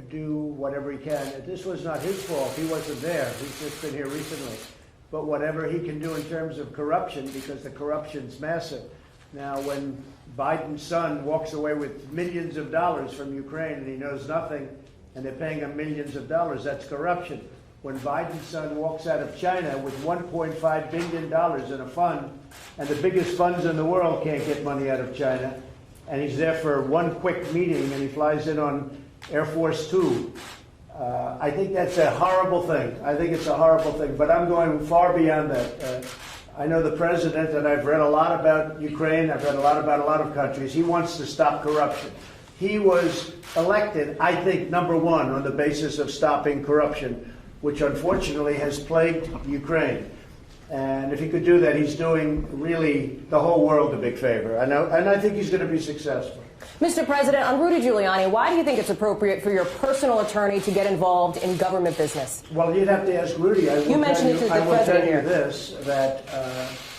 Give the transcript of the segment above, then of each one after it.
do whatever he can. This was not his fault. He wasn't there. He's just been here recently. But whatever he can do in terms of corruption, because the corruption's massive. Now, when Biden's son walks away with millions of dollars from Ukraine and he knows nothing, and they're paying him millions of dollars, that's corruption. When Biden's son walks out of China with $1.5 billion in a fund, and the biggest funds in the world can't get money out of China, and he's there for one quick meeting and he flies in on Air Force Two, I think that's a horrible thing. I think it's a horrible thing, but I'm going far beyond that. I know the president, and I've read a lot about Ukraine, I've read a lot about a lot of countries. He wants to stop corruption. He was elected, I think, number one on the basis of stopping corruption, which unfortunately has plagued Ukraine. And if he could do that, he's doing really the whole world a big favor. I know, and I think he's going to be successful. Mr. President, on Rudy Giuliani, why do you think it's appropriate for your personal attorney to get involved in government business? Well, you'd have to ask Rudy. I will tell you this, that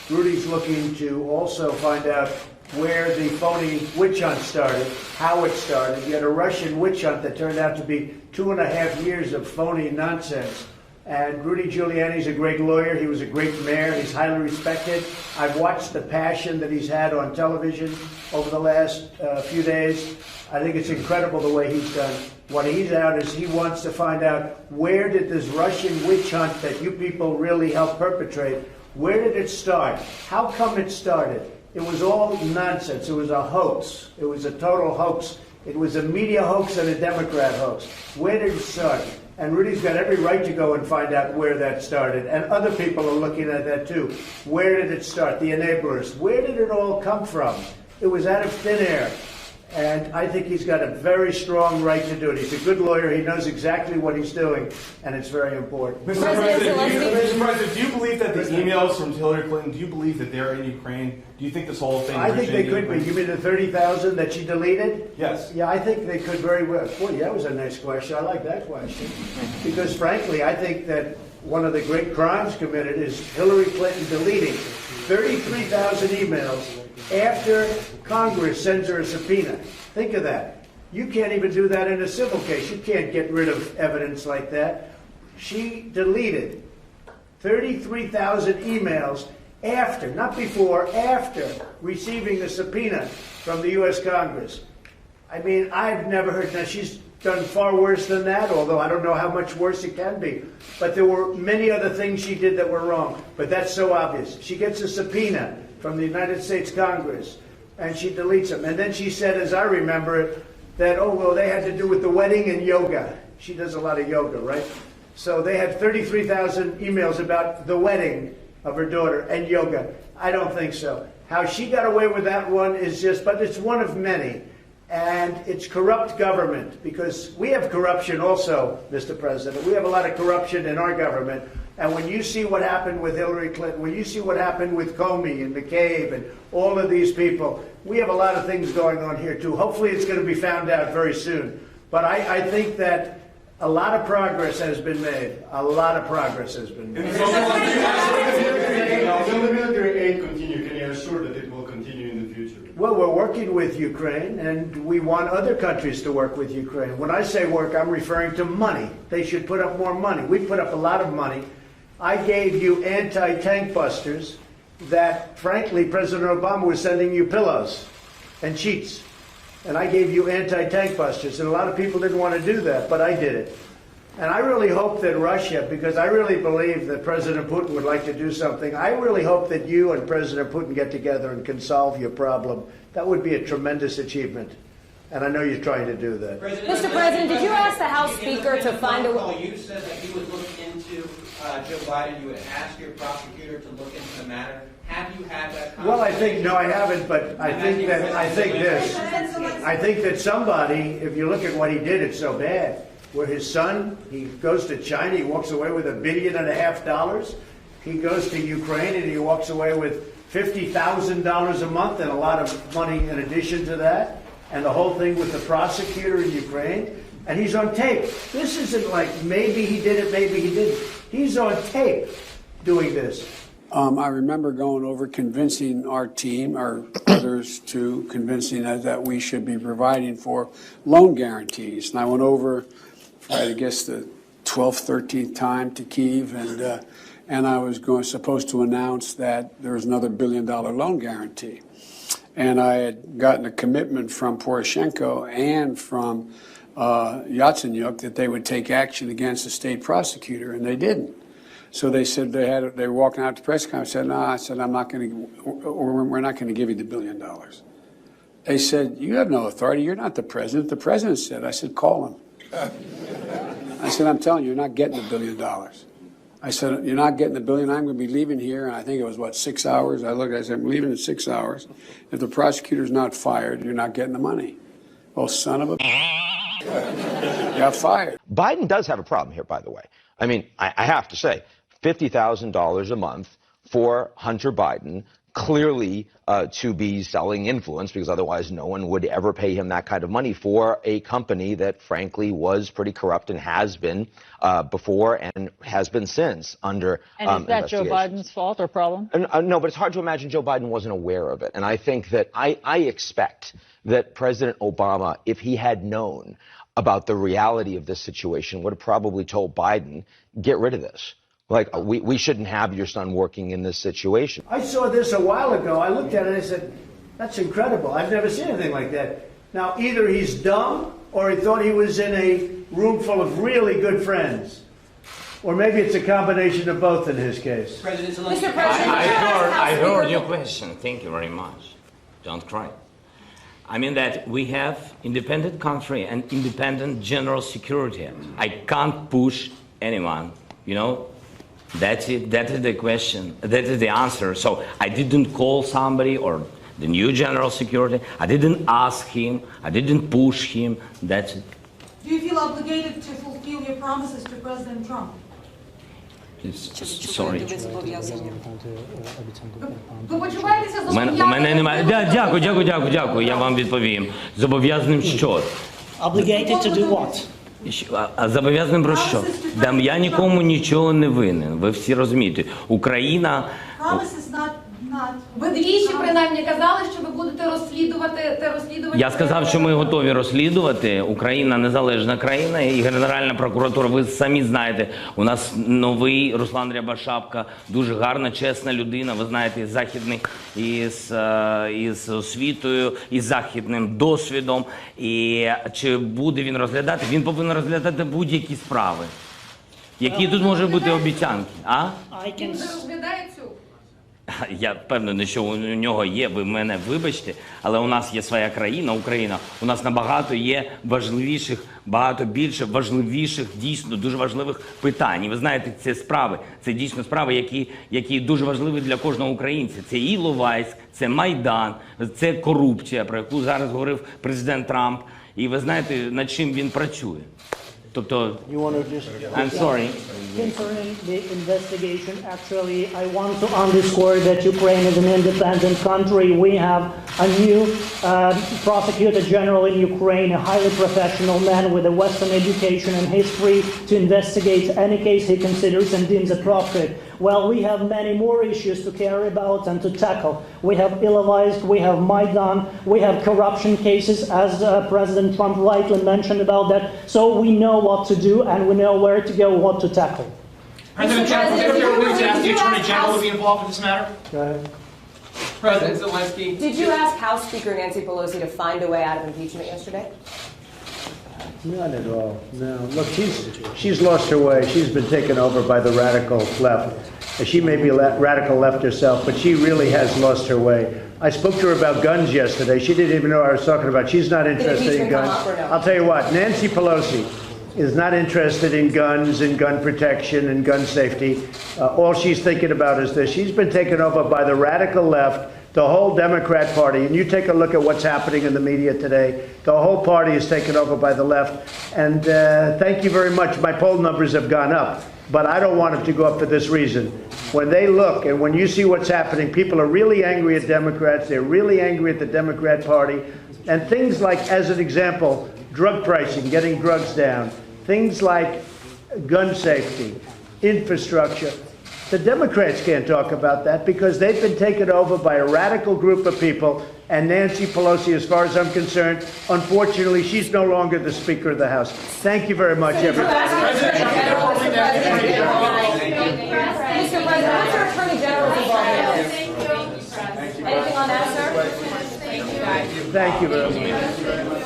Rudy's looking to also find out where the phony witch hunt started, how it started. You had a Russian witch hunt that turned out to be 2.5 years of phony nonsense. And Rudy Giuliani's a great lawyer. He was a great mayor. He's highly respected. I've watched the passion that he's had on television over the last few days. I think it's incredible the way he's done. What he's out is he wants to find out, where did this Russian witch hunt that you people really helped perpetrate, where did it start? How come it started? It was all nonsense. It was a hoax. It was a total hoax. It was a media hoax and a Democrat hoax. Where did it start? And Rudy's got every right to go and find out where that started. And other people are looking at that too. Where did it start? The enablers. Where did it all come from? It was out of thin air. And I think he's got a very strong right to do it. He's a good lawyer. He knows exactly what he's doing, and it's very important. Mr. President, do you believe that the emails from Hillary Clinton, do you believe that they're in Ukraine? Do you think this whole thing I think they could be. You mean the 30,000 that she deleted? Yes. Yeah, I think they could very well. Boy, that was a nice question. I like that question. Because frankly, I think that one of the great crimes committed is Hillary Clinton deleting 33,000 emails after Congress sends her a subpoena. Think of that. You can't even do that in a civil case. You can't get rid of evidence like that. She deleted 33,000 emails after, not before, after receiving the subpoena from the U.S. Congress. I mean, I've never heard. Now, she's done far worse than that, although I don't know how much worse it can be. But there were many other things she did that were wrong. But that's so obvious. She gets a subpoena from the United States Congress, and she deletes them. And then she said, as I remember it, that, oh, well, they had to do with the wedding and yoga. She does a lot of yoga, right? So they had 33,000 emails about the wedding of her daughter and yoga. I don't think so. How she got away with that one is just, but it's one of many. And it's corrupt government, because we have corruption also, Mr. President. We have a lot of corruption in our government. And when you see what happened with Hillary Clinton, when you see what happened with Comey and McCabe and all of these people, we have a lot of things going on here too. Hopefully it's going to be found out very soon. But I think that a lot of progress has been made. A lot of progress has been made. Will the military aid continue? Can you assure that it will continue in the future? Well, we're working with Ukraine, and we want other countries to work with Ukraine. When I say work, I'm referring to money. They should put up more money. We put up a lot of money. I gave you anti-tank busters that, frankly, President Obama was sending you pillows and sheets. And I gave you anti-tank busters. And a lot of people didn't want to do that, but I did it. And I really hope that Russia, because I really believe that President Putin would like to do something, I really hope that you and President Putin get together and can solve your problem. That would be a tremendous achievement. And I know you're trying to do that. Mr. President, did you ask the House Speaker to find a way? You said that you would look into Joe Biden. You would ask your prosecutor to look into the matter. Have you had that conversation? Well, I think, no, I haven't, but I think that somebody, if you look at what he did, it's so bad. Where his son, he goes to China, he walks away with $1.5 billion. He goes to Ukraine and he walks away with $50,000 a month and a lot of money in addition to that. And the whole thing with the prosecutor in Ukraine. And he's on tape. This isn't like maybe he did it, maybe he didn't. He's on tape doing this. I remember going over convincing our team, or others too, convincing us that we should be providing for loan guarantees. And I went over I guess the 12th, 13th time to Kyiv, and I was supposed to announce that there was another $1 billion loan guarantee. And I had gotten a commitment from Poroshenko and from Yatsenyuk that they would take action against the state prosecutor, and they didn't. So they said they were walking out to the press conference. I said, no, I said, we're not going to give you the $1 billion. They said, you have no authority. You're not the president. The president said. I said, call him. I said, I'm telling you, you're not getting the $1 billion. I said, you're not getting the $1 billion. I'm going to be leaving here. And I think it was, 6 hours? I looked, I said, I'm leaving in 6 hours. If the prosecutor's not fired, you're not getting the money. Oh, son of a got fired. Biden does have a problem here, by the way. I mean, I have to say, $50,000 a month for Hunter Biden, clearly to be selling influence, because otherwise no one would ever pay him that kind of money for a company that, frankly, was pretty corrupt and has been before and has been since under And is that Joe Biden's fault or problem? No, but it's hard to imagine Joe Biden wasn't aware of it. And I think that I expect that President Obama, if he had known about the reality of this situation, would have probably told Biden, get rid of this. Like, we shouldn't have your son working in this situation. I saw this a while ago. I looked at it and I said, that's incredible. I've never seen anything like that. Now, either he's dumb or he thought he was in a room full of really good friends. Or maybe it's a combination of both in his case. President Zelensky. Mr. President, I heard your question. Thank you very much. Don't cry. I mean that we have independent country and independent general security. I can't push anyone, you know. That's it. That is the question. That is the answer. So I didn't call somebody or the new general security. I didn't ask him. I didn't push him. That's it. Do you feel obligated to fulfill your promises to President Trump? Sorry. Ви почуваєтеся У мене немає. Дякую. Я вам відповім. Зобов'язаним що? Obligated to do what? А зобов'язаним про що? Я нікому нічого не винен. Ви всі розумієте. Україна... Ви двічі, принаймні, казали, що ви будете розслідувати те розслідування. Я сказав, що ми готові розслідувати. Україна незалежна країна і Генеральна прокуратура. Ви самі знаєте, у нас новий Руслан Рябошапка, дуже гарна, чесна людина. Ви знаєте, західний, із освітою, із західним досвідом. І чи буде він розглядати? Він повинен розглядати будь-які справи. Які тут можуть бути обіцянки? Він вже розглядає цю. Я впевнений, що у нього є, ви мене вибачте, але у нас є своя країна, Україна. У нас набагато є важливіших, багато більше важливіших, дійсно дуже важливих питань. І ви знаєте, це справи, це дійсно справи, які дуже важливі для кожного українця. Це і Іловайськ, це Майдан, це корупція, про яку зараз говорив президент Трамп. І ви знаєте, над чим він працює. Тобто, I'm sorry. Concerning the investigation, actually, I want to underscore that Ukraine is an independent country. We have a new prosecutor general in Ukraine, a highly professional man with a Western education and history to investigate any case he considers and deems appropriate. Well, we have many more issues to care about and to tackle. We have Ilovaisk, we have Maidan, we have corruption cases, as President Trump rightly mentioned about that. So we know what to do and we know where to go, what to tackle. President Trump, was it appropriate to ask the Attorney General to be involved in this matter? Go ahead. President Zelensky. Did you ask House Speaker Nancy Pelosi to find a way out of impeachment yesterday? Not at all, no. Look, she's lost her way. She's been taken over by the radical left. She may be radical left herself, but she really has lost her way. I spoke to her about guns yesterday. She didn't even know what I was talking about. She's not interested in guns. I'll tell you what, Nancy Pelosi is not interested in guns and gun protection and gun safety. All she's thinking about is this. She's been taken over by the radical left, the whole Democrat Party. And you take a look at what's happening in the media today. The whole party is taken over by the left. And thank you very much. My poll numbers have gone up. But I don't want them to go up for this reason. When they look and when you see what's happening, people are really angry at Democrats. They're really angry at the Democrat Party. And things like, as an example, drug pricing, getting drugs down. Things like gun safety, infrastructure. The Democrats can't talk about that because they've been taken over by a radical group of people. And Nancy Pelosi, as far as I'm concerned, unfortunately, she's no longer the Speaker of the House. Thank you very much, everybody. Mr. President, what's your Attorney General's involvement in this? Anything on that, sir? Thank you very much.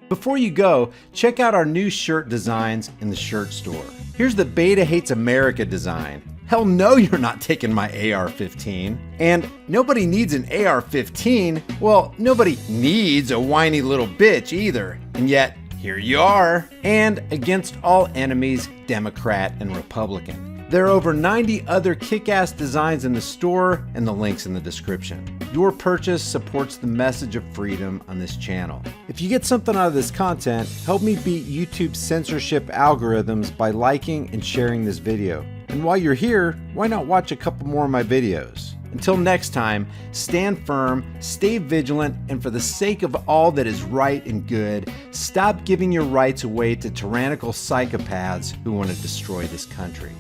Before you go, check out our new shirt designs in the shirt store. Here's the Beta Hates America design. Hell no, you're not taking my AR-15. And nobody needs an AR-15. Well, nobody needs a whiny little bitch either. And yet, here you are. And against all enemies, Democrat and Republican. There are over 90 other kick-ass designs in the store and the links in the description. Your purchase supports the message of freedom on this channel. If you get something out of this content, help me beat YouTube's censorship algorithms by liking and sharing this video. And while you're here, why not watch a couple more of my videos? Until next time, stand firm, stay vigilant, and for the sake of all that is right and good, stop giving your rights away to tyrannical psychopaths who want to destroy this country.